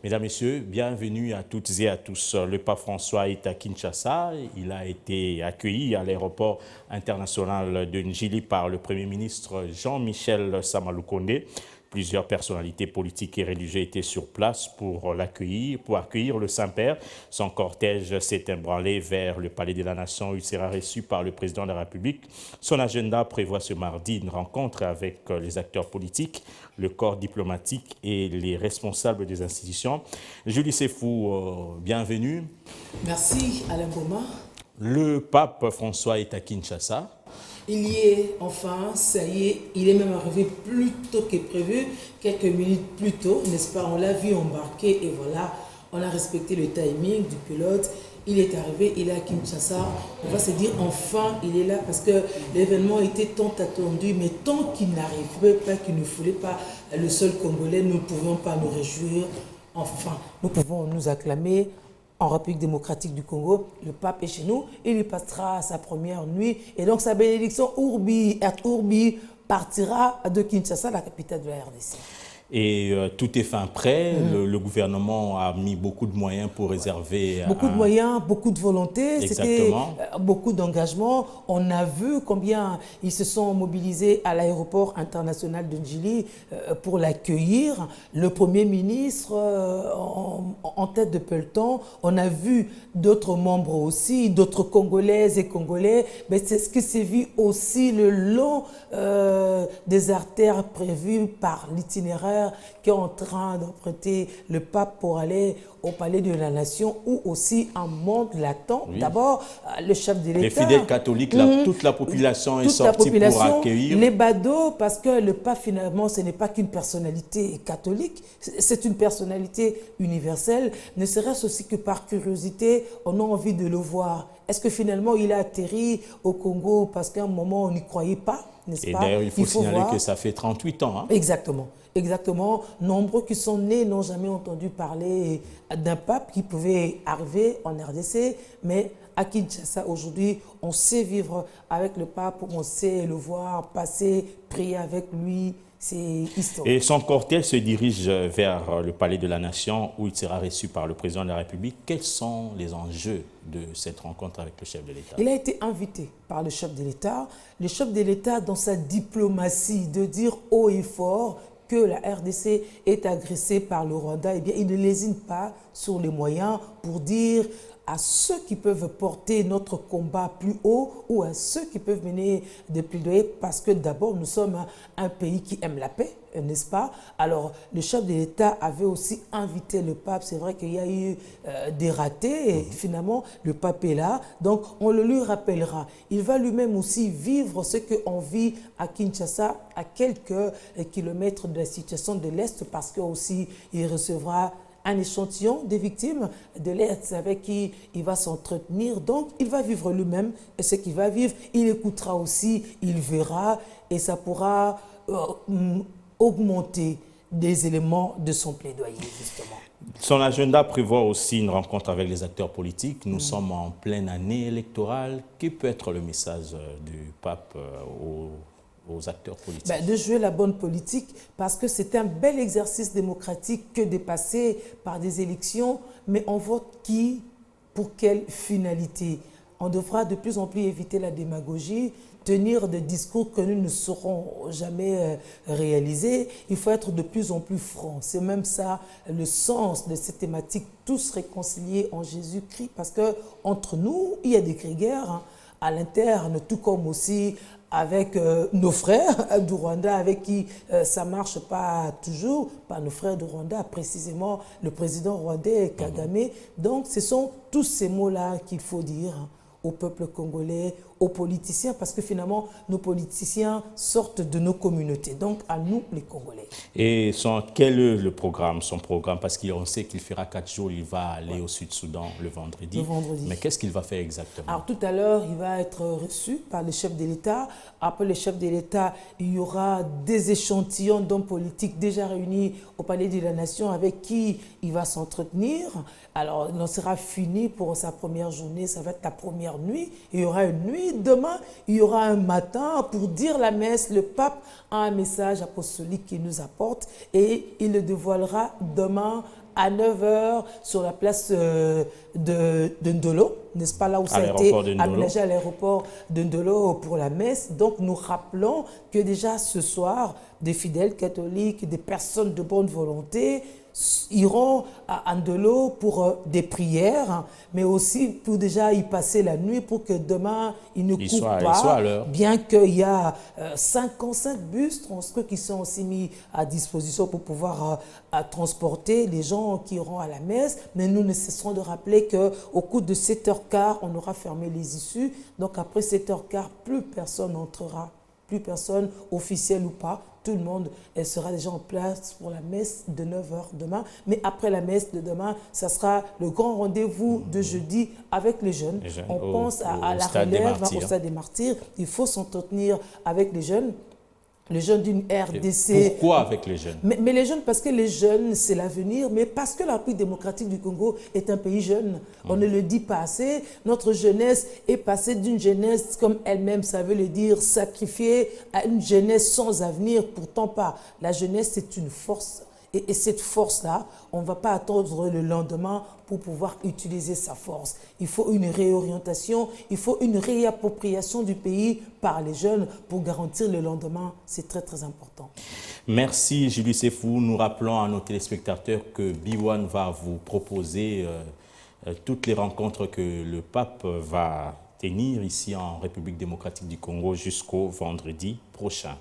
Mesdames, Messieurs, bienvenue à toutes et à tous. Le pape François est à Kinshasa. Il a été accueilli à l'aéroport international de Njili par le Premier ministre Jean-Michel Sama-Lukonde. Plusieurs personnalités politiques et religieuses étaient sur place pour l'accueillir, pour accueillir le Saint-Père. Son cortège s'est ébranlé vers le Palais de la Nation où il sera reçu par le président de la République. Son agenda prévoit ce mardi une rencontre avec les acteurs politiques, le corps diplomatique et les responsables des institutions. Julie Sefou, bienvenue. Merci Alain Boma. Le pape François est à Kinshasa. Il y est enfin, ça y est, il est même arrivé plus tôt que prévu, quelques minutes plus tôt, n'est-ce pas? On l'a vu embarquer et voilà, on a respecté le timing du pilote. Il est arrivé, il est à Kinshasa. On va se dire enfin, il est là parce que l'événement était tant attendu, mais tant qu'il n'arrivait pas, qu'il ne voulait pas le sol congolais, nous ne pouvions pas nous réjouir. Enfin, nous pouvons nous acclamer. En République démocratique du Congo, le pape est chez nous, il y passera sa première nuit et donc sa bénédiction Urbi et Urbi partira de Kinshasa, la capitale de la RDC. Et tout est fin prêt. Le gouvernement a mis beaucoup de moyens pour réserver... Beaucoup de moyens, beaucoup de volonté, c'était beaucoup d'engagement. On a vu combien ils se sont mobilisés à l'aéroport international de Njili pour l'accueillir. Le Premier ministre en tête de peloton. On a vu d'autres membres aussi, d'autres Congolaises et Congolais. Mais c'est ce qui s'est vu aussi le long des artères prévues par l'itinéraire qui est en train d'emprunter le pape pour aller au Palais de la Nation où aussi un monde l'attend. Oui. D'abord, le chef de l'État. Les fidèles catholiques, toute la population est sortie pour accueillir. Les badauds, parce que le pape finalement, ce n'est pas qu'une personnalité catholique, c'est une personnalité universelle, ne serait-ce aussi que par curiosité, on a envie de le voir. Est-ce que finalement il a atterri au Congo parce qu'à un moment on n'y croyait pas, n'est-ce pas? Et d'ailleurs, il faut signaler que ça fait 38 ans. Hein? Exactement. Exactement. Nombreux qui sont nés n'ont jamais entendu parler d'un pape qui pouvait arriver en RDC, mais à Kinshasa aujourd'hui, on sait vivre avec le pape, on sait le voir passer, prier avec lui. C'est historique. Et son cortège se dirige vers le Palais de la Nation où il sera reçu par le président de la République. Quels sont les enjeux de cette rencontre avec le chef de l'État? Il a été invité par le chef de l'État. Le chef de l'État, dans sa diplomatie, de dire haut et fort que la RDC est agressée par le Rwanda, eh bien, il ne lésine pas sur les moyens pour dire à ceux qui peuvent porter notre combat plus haut ou à ceux qui peuvent mener des plaidoyers parce que d'abord nous sommes un pays qui aime la paix, n'est-ce pas? Alors le chef de l'État avait aussi invité le pape, c'est vrai qu'il y a eu des ratés et finalement le pape est là, donc on le lui rappellera. Il va lui-même aussi vivre ce qu'on vit à Kinshasa, à quelques kilomètres de la situation de l'Est parce que aussi il recevra un échantillon des victimes de l'Est avec qui il va s'entretenir. Donc, il va vivre lui-même et ce qu'il va vivre, il écoutera aussi, il verra et ça pourra augmenter des éléments de son plaidoyer, justement. Son agenda prévoit aussi une rencontre avec les acteurs politiques. Nous sommes en pleine année électorale. Quel peut être le message du pape aux acteurs politiques? De jouer la bonne politique parce que c'est un bel exercice démocratique que de passer par des élections, mais on vote qui, pour quelle finalité? On devra de plus en plus éviter la démagogie, tenir des discours que nous ne saurons jamais réaliser. Il faut être de plus en plus franc. C'est même ça le sens de cette thématique, tous réconciliés en Jésus-Christ, parce qu'entre nous, il y a des guerres à l'interne, tout comme aussi avec nos frères du Rwanda, avec qui ça ne marche pas toujours, pas nos frères du Rwanda, précisément le président rwandais Kagame. Donc ce sont tous ces mots-là qu'il faut dire au peuple congolais, aux politiciens, parce que finalement, nos politiciens sortent de nos communautés, donc à nous, les Congolais. Et quel est le programme, son programme? Parce qu'on sait qu'il fera 4 jours, il va aller au Sud-Soudan le vendredi. Le vendredi. Mais qu'est-ce qu'il va faire exactement? Alors tout à l'heure, il va être reçu par le chef de l'État. Après le chef de l'État, il y aura des échantillons d'hommes politiques déjà réunis au Palais de la Nation avec qui il va s'entretenir. Alors, il en sera fini pour sa première journée, ça va être la première nuit. Il y aura une nuit. Demain, il y aura un matin pour dire la messe. Le pape a un message apostolique qu'il nous apporte et il le dévoilera demain à 9 heures sur la place de Ndolo, n'est-ce pas, là où ça a été aménagé à l'aéroport de Ndolo pour la messe. Donc nous rappelons que déjà ce soir, des fidèles catholiques, des personnes de bonne volonté iront à Ndolo pour des prières, mais aussi pour déjà y passer la nuit pour que demain ils ne coupent pas, bien qu'il y a 55 bus qui sont aussi mis à disposition pour pouvoir transporter les gens qui iront à la messe. Mais nous ne cesserons de rappeler qu'au cours de 7h15, on aura fermé les issues. Donc après 7h15, plus personne n'entrera, plus personne, officiel ou pas. Tout le monde sera déjà en place pour la messe de 9 heures demain. Mais après la messe de demain, ça sera le grand rendez-vous de jeudi avec les jeunes. On pense à la relève, au Stade des Martyrs. Il faut s'entretenir avec les jeunes d'une RDC. Et pourquoi avec les jeunes? Mais les jeunes, parce que les jeunes, c'est l'avenir, mais parce que la République démocratique du Congo est un pays jeune. On ne le dit pas assez. Notre jeunesse est passée d'une jeunesse, comme elle-même, ça veut le dire, sacrifiée, à une jeunesse sans avenir. Pourtant pas. La jeunesse, c'est une force. Et cette force-là, on ne va pas attendre le lendemain pour pouvoir utiliser sa force. Il faut une réorientation, il faut une réappropriation du pays par les jeunes pour garantir le lendemain. C'est très, très important. Merci Julie Sefou. Nous rappelons à nos téléspectateurs que B1 va vous proposer toutes les rencontres que le pape va tenir ici en République démocratique du Congo jusqu'au vendredi prochain.